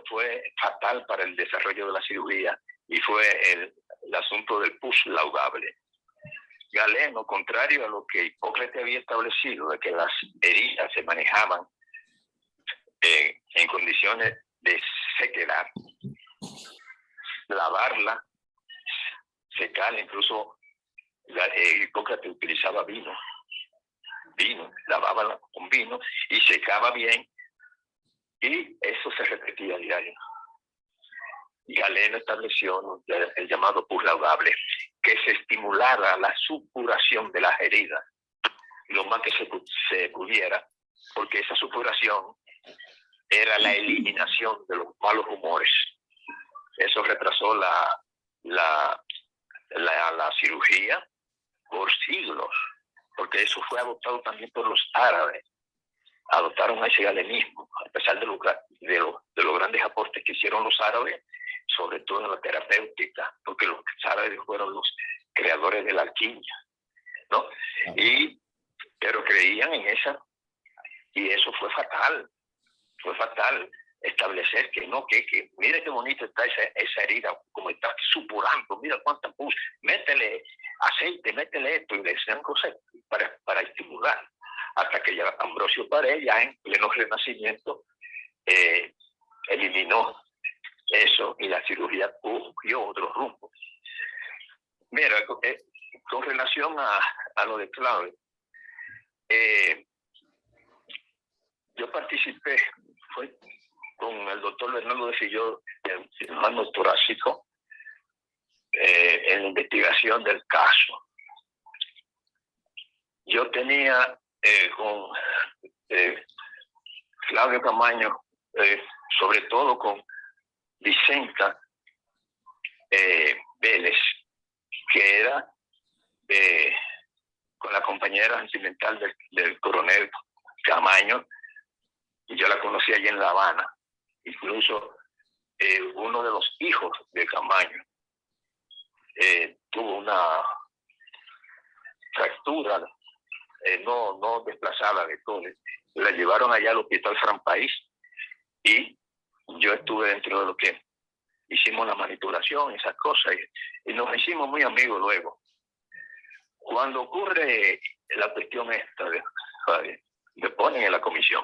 Speaker 4: fue fatal para el desarrollo de la cirugía y fue el asunto del pus laudable. Galeno, contrario a lo que Hipócrates había establecido, de que las heridas se manejaban en condiciones de sequedad, lavarla, secarla, incluso Hipócrates utilizaba vino, lavaba con vino y secaba bien, y eso se repetía a diario. Galeno estableció el llamado pus laudable, que se estimulara la supuración de las heridas lo más que se pudiera, porque esa supuración era la eliminación de los malos humores. Eso retrasó la cirugía por siglos, porque eso fue adoptado también por los árabes. Adoptaron ese galenismo, a pesar de los grandes aportes que hicieron los árabes, sobre todo en la terapéutica, porque los árabes fueron los creadores de la alquimia, ¿no? Pero creían en esa, y eso fue fatal establecer que no, que mire qué bonito está esa herida, como está supurando, mira cuánta pus, métele aceite, métele esto, y le decían cosas para estimular, hasta que ya Ambrosio Paré, ya en pleno Renacimiento, eliminó eso y la cirugía cogió otro rumbo. Mira, con relación a lo de Claudio, yo participé, fue con el doctor Bernardo de Filló, el cirujano torácico, en la investigación del caso. Yo tenía con Claudio Camaño, sobre todo con Vicenta Vélez, que era con la compañera sentimental del coronel Camaño, y yo la conocí allí en La Habana. Incluso uno de los hijos de Camaño tuvo una fractura no desplazada de cole. La llevaron allá al hospital Fran País y yo estuve dentro de lo que hicimos la manipulación, esas cosas, y nos hicimos muy amigos luego. Cuando ocurre la cuestión esta me ponen en la comisión,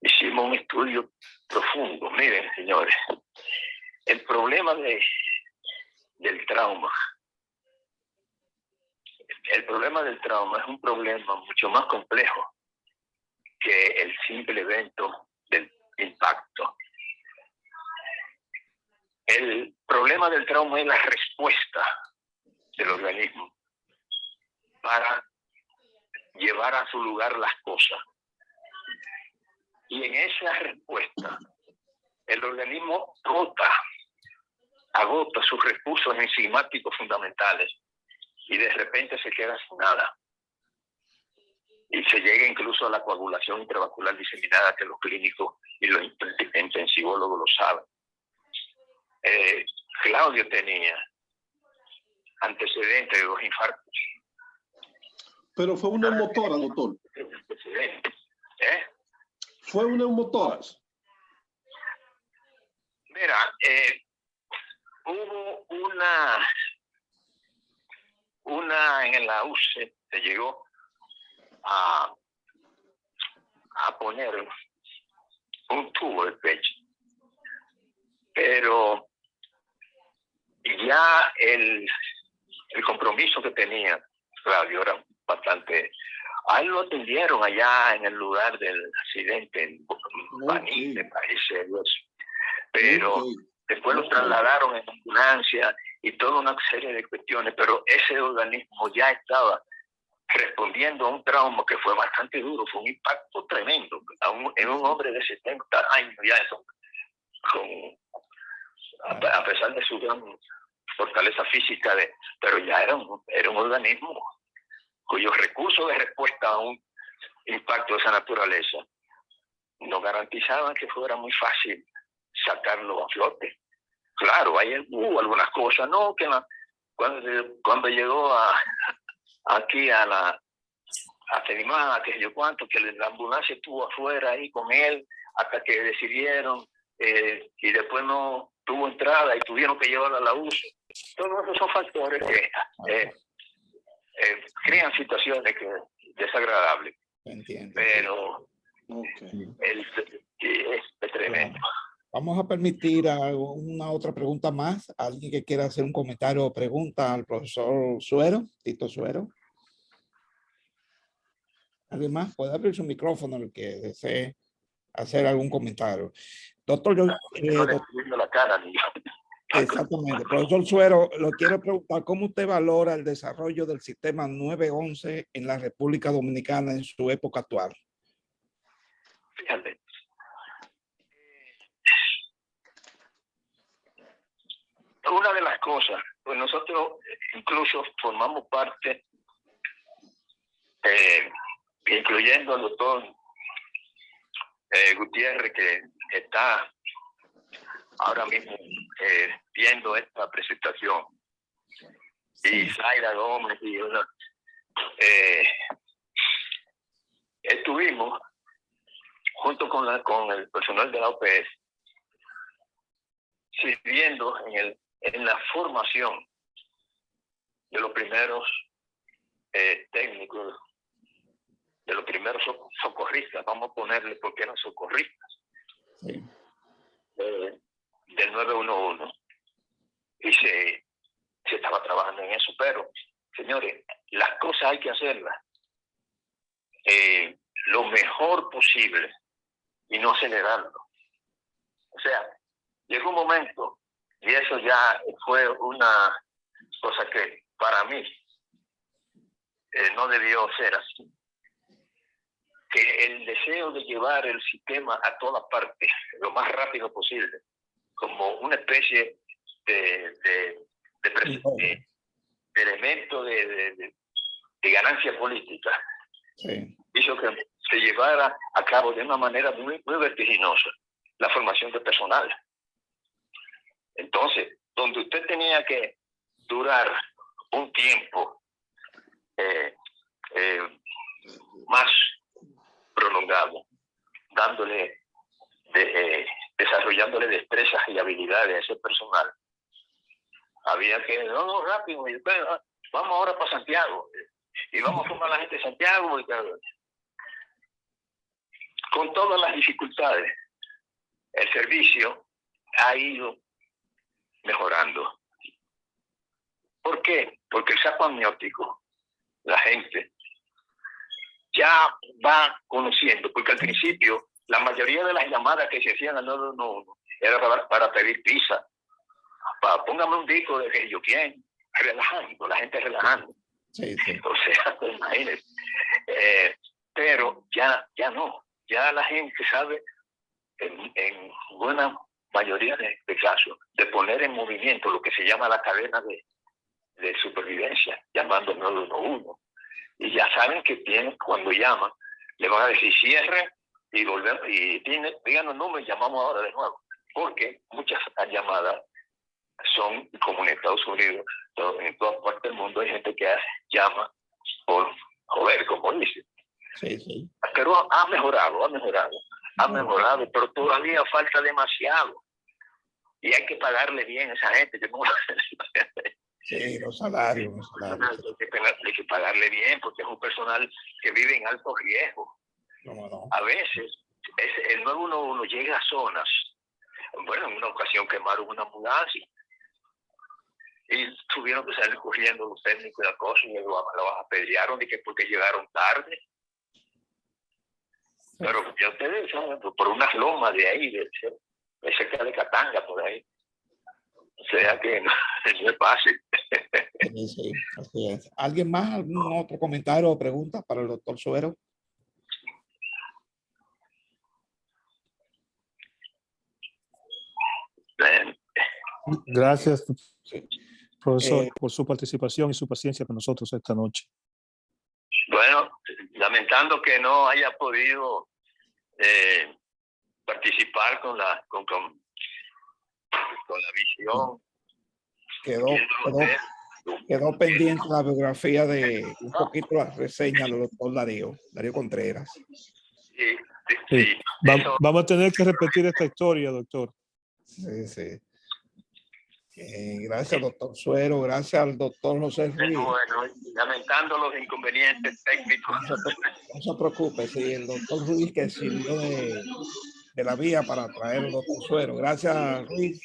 Speaker 4: hicimos un estudio profundo. Miren, señores, el problema del trauma, es un problema mucho más complejo que el simple evento del impacto. El problema del trauma es la respuesta del organismo para llevar a su lugar las cosas. Y en esa respuesta, el organismo agota sus recursos enzimáticos fundamentales y de repente se queda sin nada. Y se llega incluso a la coagulación intravascular diseminada, que los clínicos y los intensivólogos lo saben. Claudio tenía antecedentes de 2 infartos.
Speaker 6: Pero fue una neumotórax, doctor. Fue una neumotórax.
Speaker 4: Mira, hubo una en la UCE, se llegó a poner un tubo de pecho, pero ya el compromiso que tenía Claudio era bastante. A él lo atendieron allá en el lugar del accidente, en Baní, me parece, pero después lo trasladaron en ambulancia y toda una serie de cuestiones, pero ese organismo ya estaba respondiendo a un trauma que fue bastante duro, fue un impacto tremendo en un hombre de 70 años, ya eso, a pesar de su gran fortaleza física, pero ya era un organismo cuyos recursos de respuesta a un impacto de esa naturaleza no garantizaban que fuera muy fácil sacarlo a flote. Claro, hubo algunas cosas, ¿no? Que cuando llegó aquí a Fedimán, que yo cuánto, que la ambulancia estuvo afuera ahí con él hasta que decidieron, y después no tuvo entrada y tuvieron que llevarla a la UCI. Todos esos son factores que crean situaciones desagradables.
Speaker 1: Entiendo.
Speaker 4: Pero es tremendo.
Speaker 1: Vamos a permitir una otra pregunta más. ¿Alguien que quiera hacer un comentario o pregunta al profesor Suero, Tito Suero? ¿Alguien más? Puede abrir su micrófono el que desee hacer algún comentario. Doctor,
Speaker 4: no le estoy viendo la cara, ni
Speaker 1: exactamente. Profesor Suero, lo quiero preguntar, ¿cómo usted valora el desarrollo del sistema 911 en la República Dominicana en su época actual?
Speaker 4: Fíjate. Una de las cosas, pues nosotros incluso formamos parte, incluyendo al doctor Gutiérrez, que está ahora mismo viendo esta presentación, y Zaira Gómez, y estuvimos junto con el personal de la OPS sirviendo en la formación de los primeros técnicos, de los primeros socorristas, vamos a ponerle porque eran socorristas,
Speaker 1: sí,
Speaker 4: del 911. Y se estaba trabajando en eso, pero señores, las cosas hay que hacerlas lo mejor posible y no acelerarlo. O sea, llegó un momento, y eso ya fue una cosa que para mí no debió ser así, que el deseo de llevar el sistema a todas partes lo más rápido posible, como una especie de elemento de ganancia política,
Speaker 1: sí,
Speaker 4: hizo que se llevara a cabo de una manera muy vertiginosa la formación de personal. Entonces, donde usted tenía que durar un tiempo más prolongado, desarrollándole destrezas y habilidades a ese personal, había que, no, rápido, vamos ahora para Santiago, y vamos a formar a la gente de Santiago, con todas las dificultades. El servicio ha ido mejorando. ¿Por qué? Porque el saco amniótico, la gente ya va conociendo, porque al principio la mayoría de las llamadas que se hacían al 911 era para pedir pizza, póngame un disco de que yo quién, relajando, la gente relajando.
Speaker 1: sí.
Speaker 4: O sea, imagínense. Pero ya no, ya la gente sabe en buena mayoría de casos de poner en movimiento lo que se llama la cadena de supervivencia, llamando 911. Y ya saben que cuando llaman, le van a decir cierre y volver, y digan el número y llamamos ahora de nuevo. Porque muchas llamadas son, como en Estados Unidos, en todas partes del mundo hay gente que llama por joder, como dice.
Speaker 1: Sí.
Speaker 4: Pero ha mejorado, pero todavía falta demasiado. Y hay que pagarle bien a esa gente. Que no...
Speaker 1: Sí, los salarios.
Speaker 4: Hay que pagarle bien porque es un personal que vive en alto riesgo.
Speaker 1: No.
Speaker 4: A veces el 911 llega a zonas. Bueno, en una ocasión quemaron una ambulancia y tuvieron que salir corriendo los técnicos y la cosa y lo apedrearon de que porque llegaron tarde. Pero ya ustedes saben, por unas lomas de ahí, de cerca de Catanga, por ahí. O sea que no es fácil.
Speaker 1: Sí, así es. ¿Alguien más? ¿Algún otro comentario o pregunta para el doctor Suero?
Speaker 5: Gracias,
Speaker 1: Sí.
Speaker 5: profesor, por su participación y su paciencia con nosotros esta noche.
Speaker 4: Bueno, lamentando que no haya podido participar con la visión.
Speaker 1: Quedó pendiente la biografía de un poquito la reseña del doctor Darío Contreras.
Speaker 4: Sí.
Speaker 5: Vamos a tener que repetir esta historia, doctor.
Speaker 1: Sí. Gracias, doctor Suero. Gracias al doctor José Ruiz.
Speaker 4: Bueno, lamentando los inconvenientes técnicos.
Speaker 1: No se preocupe, sí, el doctor Ruiz que sirvió de la vía para traer al doctor Suero. Gracias a Ruiz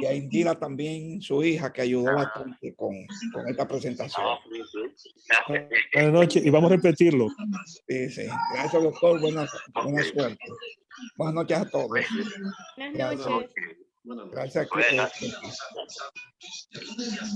Speaker 1: y a Indira también, su hija, que ayudó bastante con esta presentación.
Speaker 5: Buenas noches y vamos a repetirlo.
Speaker 1: Sí. Gracias, doctor. Buena suerte. Buenas noches a todos.
Speaker 2: Buenas noches.
Speaker 1: Gracias.